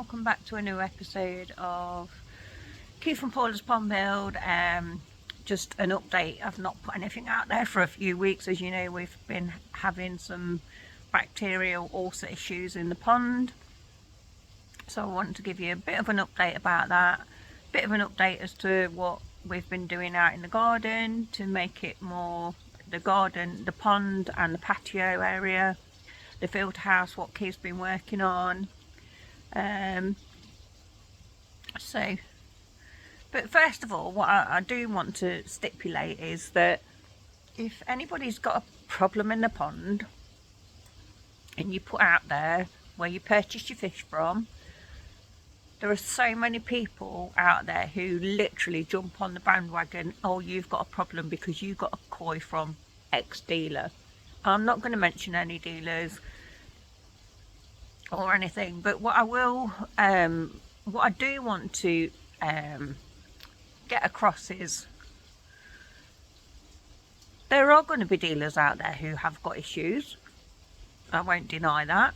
welcome back to a new episode of Keith and Paula's Pond Build. Just an update. I've not put anything out there for a few weeks. As you know, we've been having some bacterial ulcer issues in the pond, so I wanted to give you a bit of an update about that, a bit of an update as to what we've been doing out in the garden to make it more the garden, the pond and the patio area, the filter house, what Keith's been working on. But first of all, what I do want to stipulate is that if anybody's got a problem in the pond and you put out there where you purchase your fish from, there are so many people out there who literally jump on the bandwagon. Oh, you've got a problem because you got a koi from X dealer. I'm not going to mention any dealers or anything, but what I do want to get across is there are going to be dealers out there who have got issues. I won't deny that.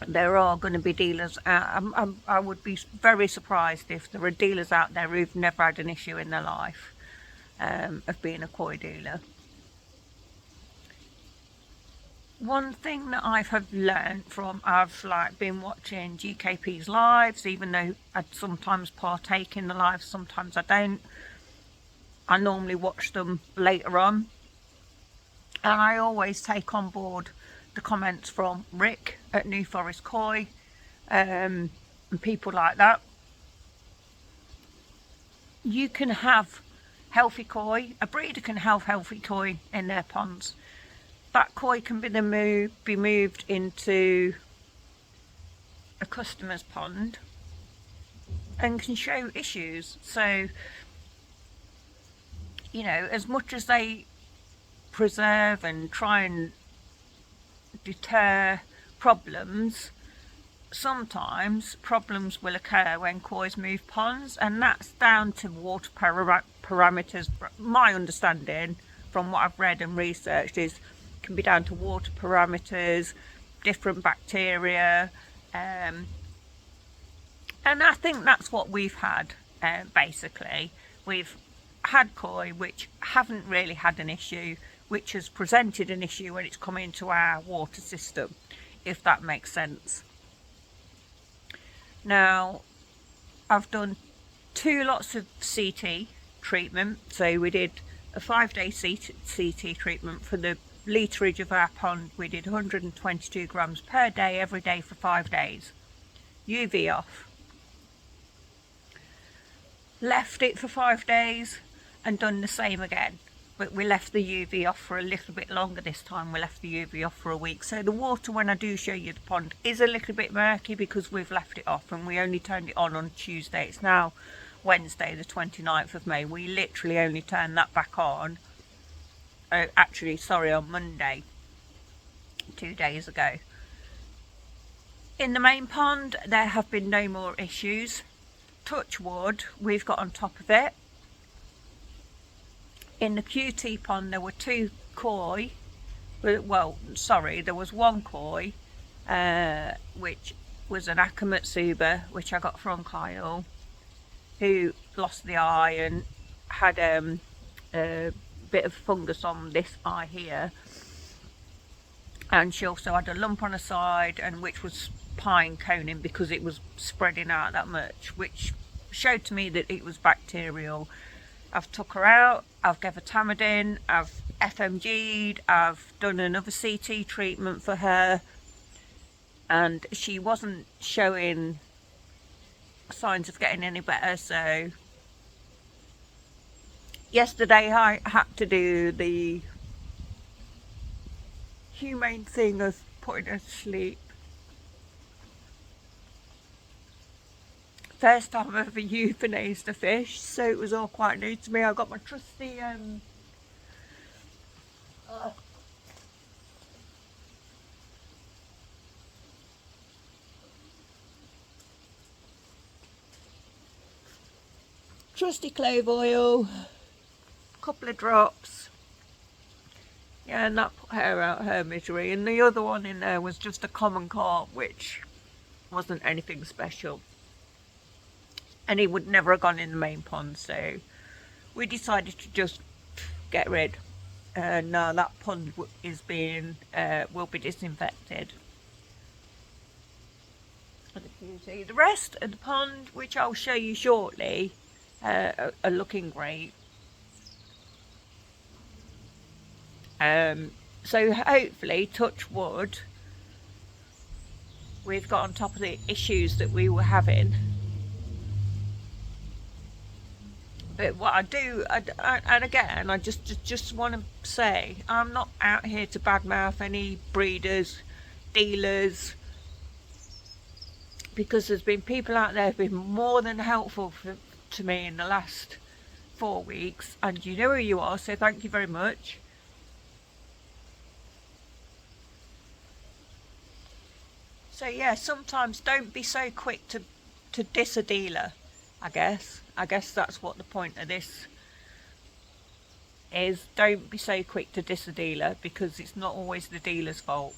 There are going to be dealers I would be very surprised if there are dealers out there who've never had an issue in their life of being a koi dealer. One thing that I've learned from, I've been watching GKP's lives, even though I sometimes partake in the lives, sometimes I don't. I normally watch them later on, and I always take on board the comments from Rick at New Forest Koi and people like that. You can have healthy koi, a breeder can have healthy koi in their ponds. That koi can be moved into a customer's pond and can show issues. So, you know, as much as they preserve and try and deter problems, sometimes problems will occur when koi's move ponds, and that's down to water parameters. My understanding from what I've read and researched is can be down to water parameters, different bacteria, and I think that's what we've had. Basically, we've had koi which haven't really had an issue, which has presented an issue when it's come into our water system, if that makes sense. Now, I've done 2 lots of CT treatment. So we did a 5-day CT treatment for the literage of our pond. We did 122 grams per day, every day for 5 days. UV off. Left it for 5 days and done the same again. But we left the UV off for a little bit longer this time. We left the UV off for a week. So the water, when I do show you the pond, is a little bit murky because we've left it off and we only turned it on Tuesday. It's now Wednesday, the 29th of May. We literally only turned that back on. On Monday, 2 days ago. In the main pond, there have been no more issues. Touch wood, we've got on top of it. In the QT pond, there were 2 koi. Well, sorry, there was 1 koi, which was an Akamatsuba, which I got from Kyle, who lost the eye and had a bit of fungus on this eye here, and she also had a lump on her side, and which was pine coning because it was spreading out that much, which showed to me that it was bacterial. I've took her out, I've gave her Tamidin, I've FMG'd, I've done another CT treatment for her, and she wasn't showing signs of getting any better. So yesterday I had to do the humane thing of putting her to sleep. First time I've ever euthanized a fish, so it was all quite new to me. I got my trusty trusty clove oil, couple of drops, Yeah, and that put her out her misery. And the other one in there was just a common carp, which wasn't anything special, and he would never have gone in the main pond, so we decided to just get rid. Now that pond is being will be disinfected. And if you see the rest of the pond, which I'll show you shortly, are looking great. So hopefully, touch wood, we've got on top of the issues that we were having. But what I do, and again, I just want to say, I'm not out here to badmouth any breeders, dealers, because there's been people out there who've been more than helpful to me in the last 4 weeks, and you know who you are, so thank you very much. So yeah, sometimes don't be so quick to diss a dealer, I guess that's what the point of this is. Don't be so quick to diss a dealer, because it's not always the dealer's fault.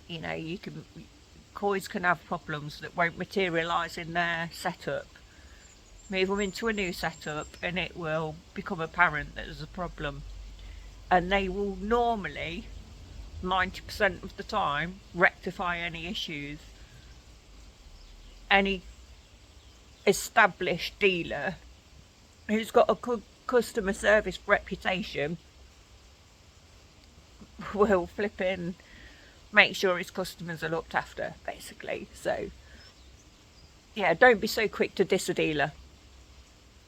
You know, coys can have problems that won't materialise in their setup. Move them into a new setup and it will become apparent that there's a problem, and they will normally 90% of the time rectify any issues. Any established dealer who's got a good customer service reputation will flipping make sure his customers are looked after, basically. So yeah, don't be so quick to diss a dealer.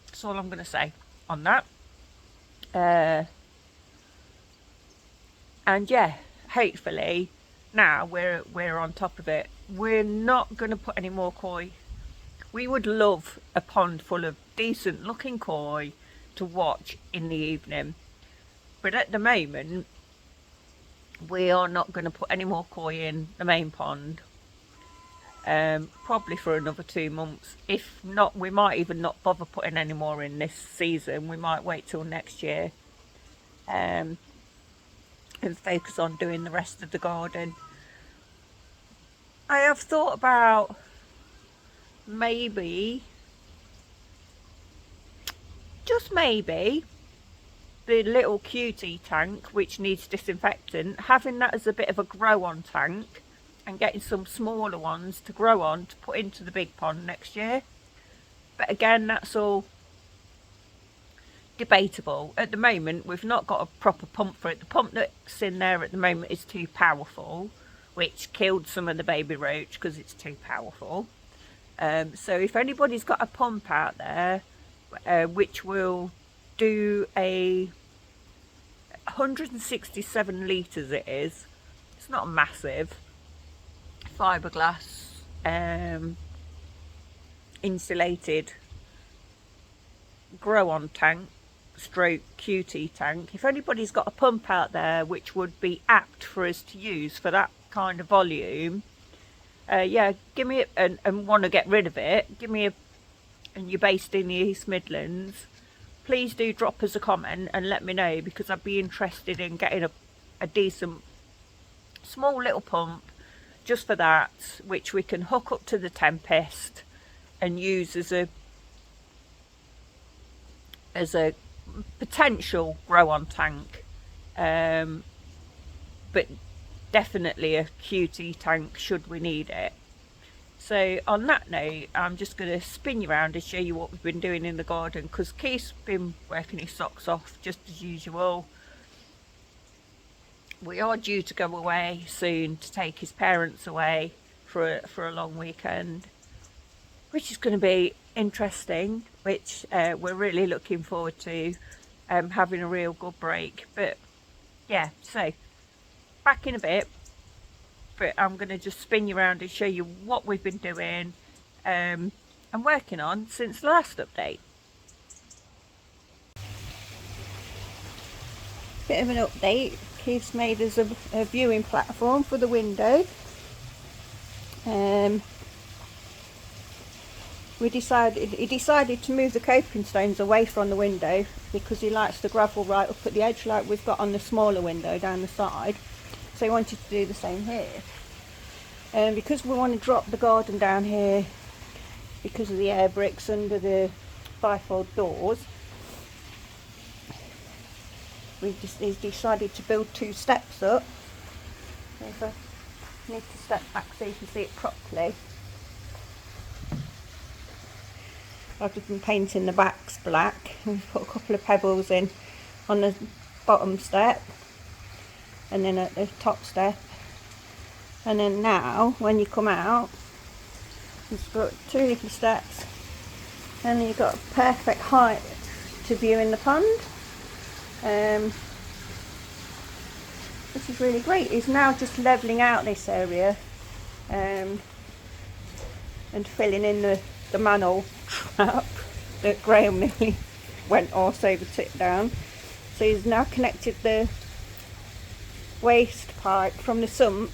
That's all I'm going to say on that. And yeah, hopefully now we're on top of it. We're not going to put any more koi. We would love a pond full of decent looking koi to watch in the evening, but at the moment we are not going to put any more koi in the main pond, probably for another 2 months. If not, we might even not bother putting any more in this season. We might wait till next year and focus on doing the rest of the garden. I have thought about maybe, just maybe, the little cutie tank which needs disinfectant, having that as a bit of a grow on tank and getting some smaller ones to grow on to put into the big pond next year. But again, that's all debatable. At the moment we've not got a proper pump for it. The pump that's in there at the moment is too powerful, which killed some of the baby roach because it's too powerful. So if anybody's got a pump out there which will do a 167 litres, it's not massive, fiberglass insulated grow on tank stroke cutie tank. If anybody's got a pump out there which would be apt for us to use for that kind of volume, yeah, give me and want to get rid of it, give me and you're based in the East Midlands, please do drop us a comment and let me know, because I'd be interested in getting a decent small little pump just for that, which we can hook up to the Tempest and use as a potential grow on tank, but definitely a cutie tank should we need it. So on that note, I'm just going to spin you around and show you what we've been doing in the garden, because Keith's been working his socks off just as usual. We are due to go away soon to take his parents away for a long weekend, which is going to be interesting, which we're really looking forward to, having a real good break. But yeah, so back in a bit, but I'm going to just spin you around and show you what we've been doing and working on since the last update. Bit of an update. Keith's made us a viewing platform for the window. He decided to move the coping stones away from the window because he likes the gravel right up at the edge like we've got on the smaller window down the side. So he wanted to do the same here. because we want to drop the garden down here because of the air bricks under the bifold doors, he's decided to build 2 steps up. If I need to step back so you can see it properly. I've just been painting the backs black and put a couple of pebbles in on the bottom step and then at the top step, and then now when you come out you've got 2 little steps and you've got a perfect height to view in the pond. This is really great. It's now just levelling out this area and filling in the manhole trap that Graham nearly went arse over tit down. So he's now connected the waste pipe from the sump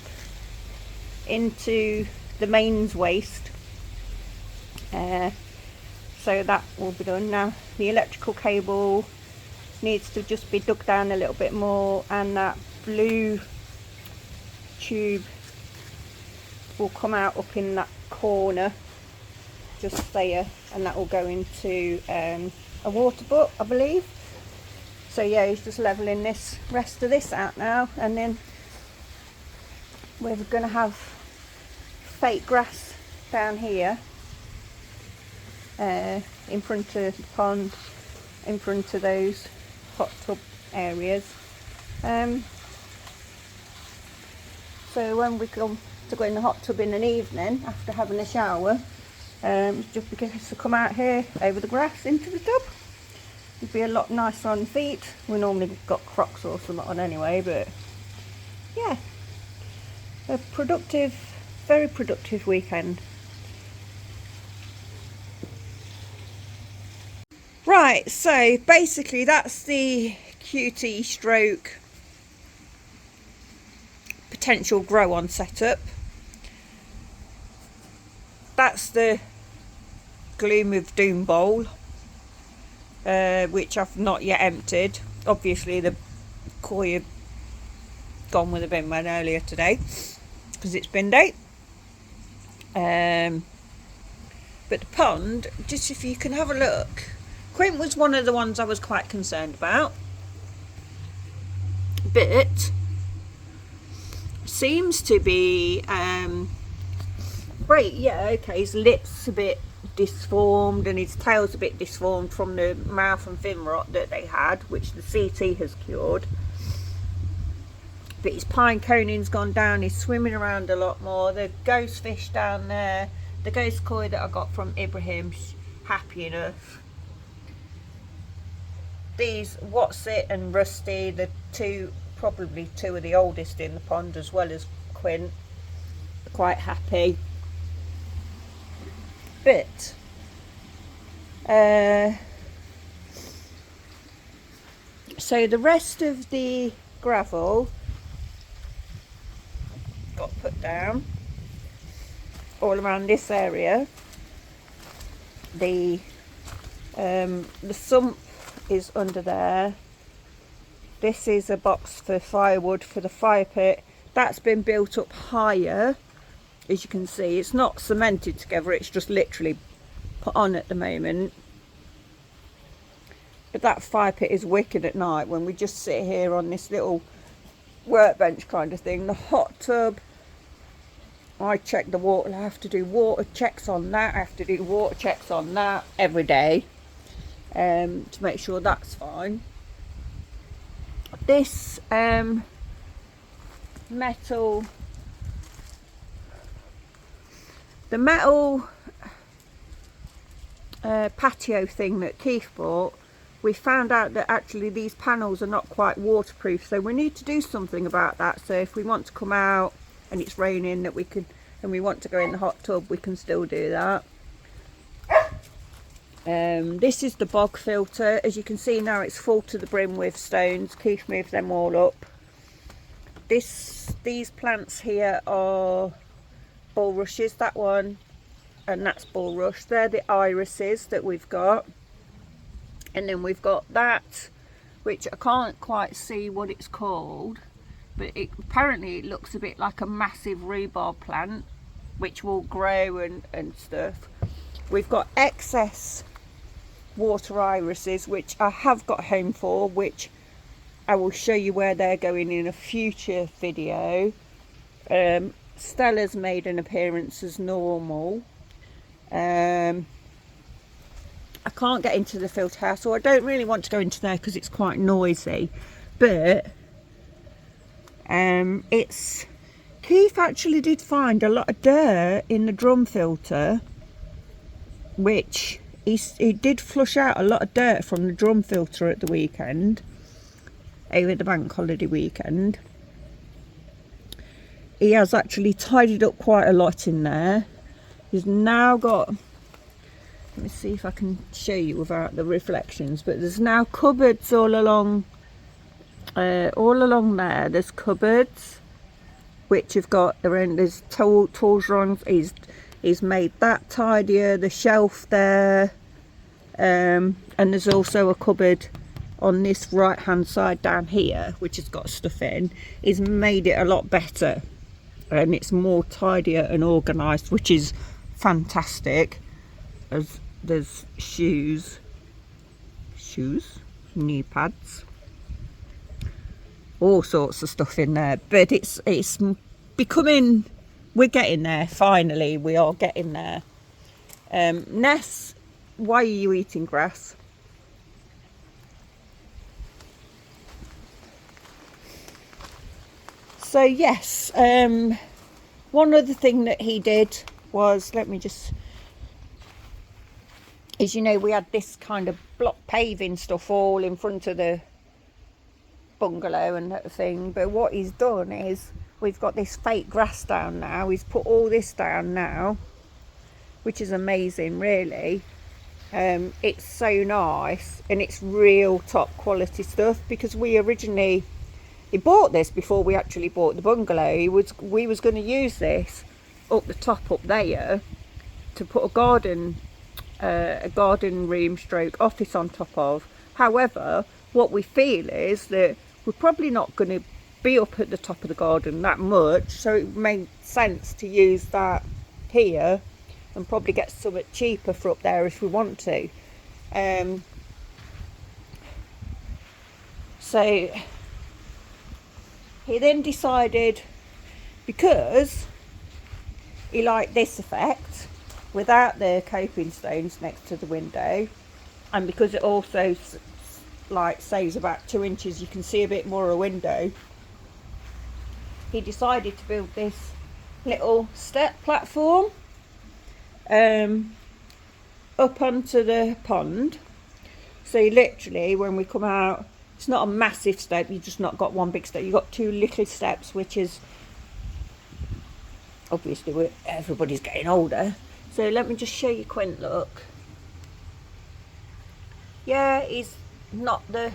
into the mains waste. So that will be done now. The electrical cable needs to just be dug down a little bit more, and that blue tube will come out up in that corner just there, and that will go into a water butt, I believe. So yeah, he's just levelling this rest of this out now, and then we're going to have fake grass down here in front of the pond, in front of those hot tub areas. So when we come to go in the hot tub in an evening after having a shower, just because to come out here over the grass into the tub, it'd be a lot nicer on the feet. We normally got Crocs or something on anyway, but yeah, a productive, very productive weekend. Right, so basically that's the QT stroke potential grow on setup. That's the gloom of doom bowl, which I've not yet emptied. Obviously the koi have gone with a bin man earlier today because it's bin day. But the pond, just if you can have a look, Quint was one of the ones I was quite concerned about, but seems to be great. Yeah, okay, his lips a bit disformed and his tail's a bit disformed from the mouth and fin rot that they had, which the CT has cured, but his pine coning's gone down. He's swimming around a lot more. The ghost fish down there, the ghost koi that I got from Ibrahim's happy enough. These What's It and Rusty, the probably two of the oldest in the pond, as well as Quint, are quite happy. But so the rest of the gravel got put down all around this area. The sump is under there. This is a box for firewood for the fire pit. That's been built up higher, as you can see. It's not cemented together, it's just literally put on at the moment. But that fire pit is wicked at night when we just sit here on this little workbench kind of thing. The hot tub, I check the water. I have to do water checks on that. I have to do water checks on that every day to make sure that's fine. This metal, the metal patio thing that Keith bought, we found out that actually these panels are not quite waterproof, so we need to do something about that. So if we want to come out and it's raining, that we can, and we want to go in the hot tub, we can still do that. This is the bog filter. As you can see now, it's full to the brim with stones. Keith moved them all up. These plants here are bulrushes, that one and that's bulrush. They're the irises that we've got. And then we've got that, which I can't quite see what it's called. but apparently it looks a bit like a massive rhubarb plant, which will grow and stuff. We've got excess water irises, which I have got home for, which I will show you where they're going in a future video. Stella's made an appearance as normal. I can't get into the filter house, so I don't really want to go into there because it's quite noisy. But Keith actually did find a lot of dirt in the drum filter, which he did flush out a lot of dirt from the drum filter at the weekend, over the bank holiday weekend. He has actually tidied up quite a lot in there. He's now got, let me see if I can show you without the reflections, but there's now cupboards all along there. There's cupboards which have got there's tools runs. He's made that tidier, the shelf there, and there's also a cupboard on this right hand side down here which has got stuff in. He's made it a lot better and it's more tidier and organised, which is fantastic. As there's shoes, knee pads, all sorts of stuff in there, but it's becoming, we're getting there. Finally we are getting there. Ness, why are you eating grass? So yes, one other thing that he did was, is, you know, we had this kind of block paving stuff all in front of the bungalow and that thing, but what he's done is we've got this fake grass down now. He's put all this down now, which is amazing really. It's so nice and it's real top quality stuff, because he bought this before we actually bought the bungalow. We was going to use this up the top up there to put a garden room stroke office on top of. However, what we feel is that we're probably not going to be up at the top of the garden that much, so it made sense to use that here and probably get something cheaper for up there if we want to. So he then decided, because he liked this effect without the coping stones next to the window, and because it also saves about 2 inches, you can see a bit more of a window, he decided to build this little step platform up onto the pond. So literally when we come out, it's not a massive step, you've just not got one big step, you've got 2 little steps, which is obviously everybody's getting older. So let me just show you Quint, look. Yeah, he's not the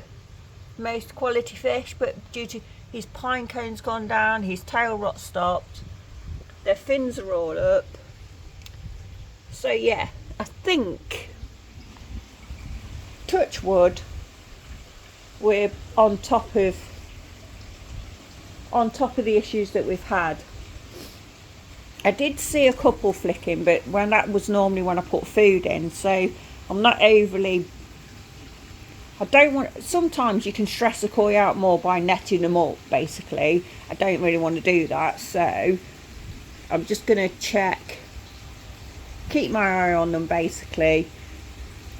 most quality fish, but due to his pine cone's gone down, his tail rot stopped, their fins are all up. So yeah, I think, touch wood, we're on top of the issues that we've had. I did see a couple flicking, but that was normally when I put food in, so I'm not overly, sometimes you can stress a koi out more by netting them up, basically. I don't really want to do that, so I'm just going to check, keep my eye on them basically.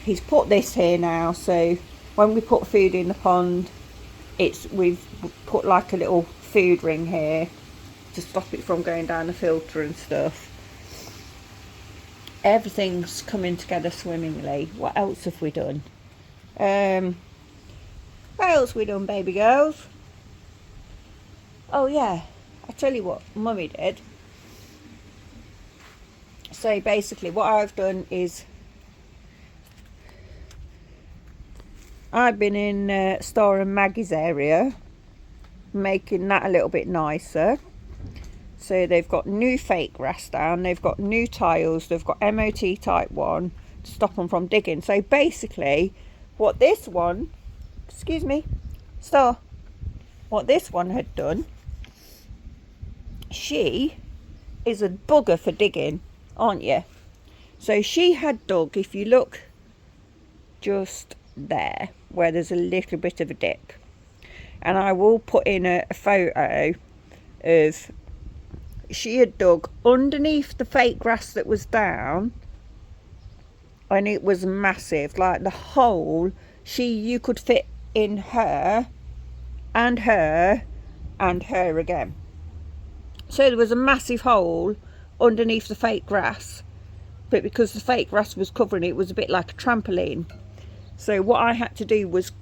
He's put this here now, so when we put food in the pond, we've put like a little food ring here to stop it from going down the filter and stuff. Everything's coming together swimmingly. What else have we done? What else have we done, baby girls? Oh yeah, I tell you what Mummy did. So basically what I've done is I've been in Star and Maggie's area, making that a little bit nicer. So they've got new fake grass down, they've got new tiles, they've got MOT type 1 to stop them from digging. So basically what this one, excuse me, Star, what this one had done she is a bugger for digging, aren't you? So she had dug, if you look just there where there's a little bit of a dip, and I will put in a photo of, she had dug underneath the fake grass that was down, and it was massive, like the hole, you could fit in her and her and her again. So there was a massive hole underneath the fake grass, but because the fake grass was covering it, it was a bit like a trampoline. So what I had to do was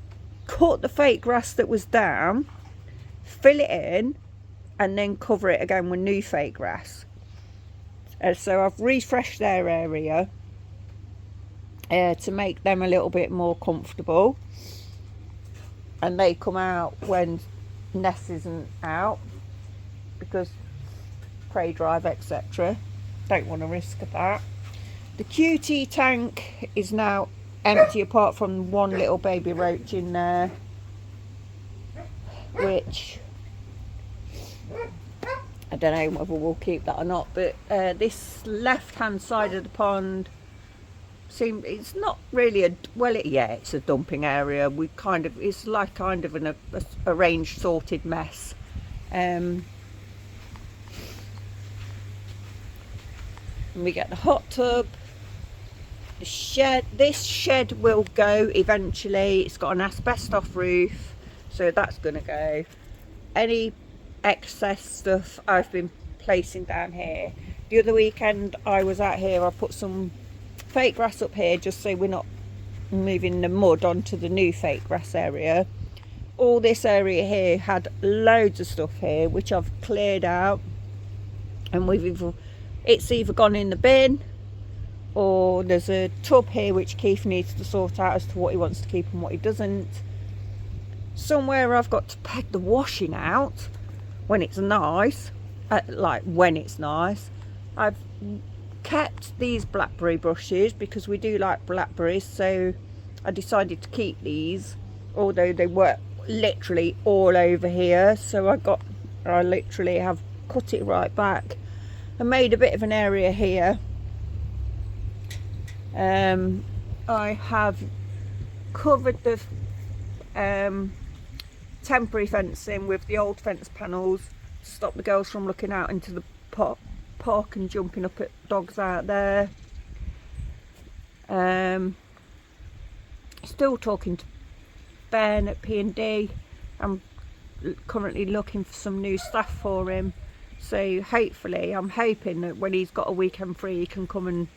cut the fake grass that was down, fill it in, and then cover it again with new fake grass. So I've refreshed their area to make them a little bit more comfortable, and they come out when Ness isn't out because prey drive, etc. Don't want to risk that. The QT tank is now empty apart from one little baby roach in there, which I don't know whether we'll keep that or not. But this left hand side of the pond it's not really it's a dumping area. It's like kind of an arranged, sorted mess. And we get the hot tub, the shed. This shed will go eventually. It's got an asbestos roof, so that's going to go. Any excess stuff I've been placing down here. The other weekend I was out here, I put some fake grass up here just so we're not moving the mud onto the new fake grass area. All this area here had loads of stuff here which I've cleared out, and it's either gone in the bin, or there's a tub here which Keith needs to sort out as to what he wants to keep and what he doesn't. Somewhere I've got to peg the washing out when it's nice, when it's nice. I've kept these blackberry brushes because we do like blackberries, so I decided to keep these, although they were literally all over here. So I literally have cut it right back and made a bit of an area here. I have covered the temporary fencing with the old fence panels to stop the girls from looking out into the park and jumping up at dogs out there. Still talking to Ben at P&D. I'm currently looking for some new staff for him, so hopefully I'm hoping that when he's got a weekend free he can come and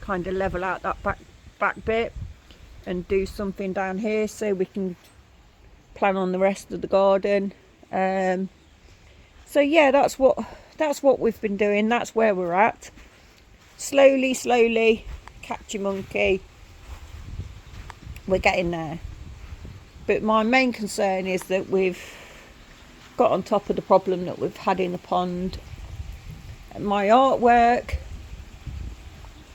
kind of level out that back bit and do something down here so we can plan on the rest of the garden. So yeah, that's what we've been doing. That's where we're at. Slowly, catch your monkey. We're getting there. But my main concern is that we've got on top of the problem that we've had in the pond. My artwork,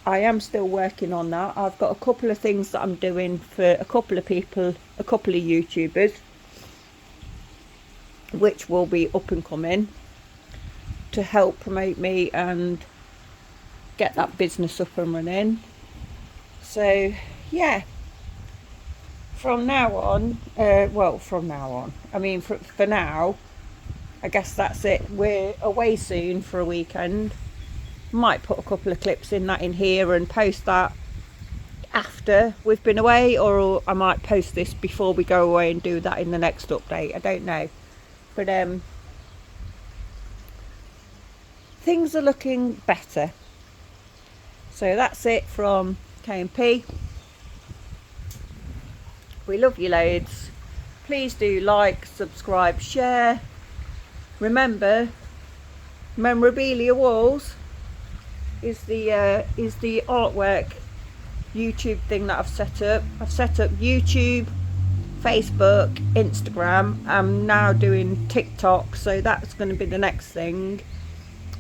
I am still working on that. I've got a couple of things that I'm doing for a couple of people, a couple of YouTubers, which will be up and coming to help promote me and get that business up and running. So yeah, from now on, I mean for now, I guess that's it. We're away soon for a weekend. Might put a couple of clips in here and post that after we've been away, or I might post this before we go away and do that in the next update. I don't know, but things are looking better. So that's it from K&P. We love you loads. Please do like, subscribe, share. Remember, Memorabilia Walls is the artwork YouTube thing that I've set up. I've set up YouTube, Facebook, Instagram. I'm now doing TikTok, so that's going to be the next thing.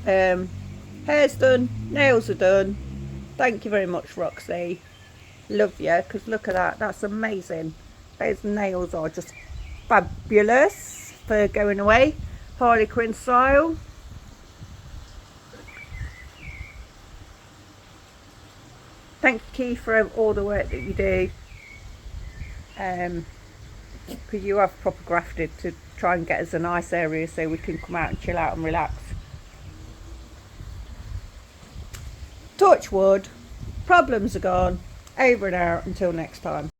Hair's done, nails are done. Thank you very much, Roxy. Love you, because look at that, that's amazing. Those nails are just fabulous for going away, Harley Quinn style. Thank you, Keith, for all the work that you do. Because you have proper grafted to try and get us a nice area so we can come out and chill out and relax. Touch wood, problems are gone. Over and out until next time.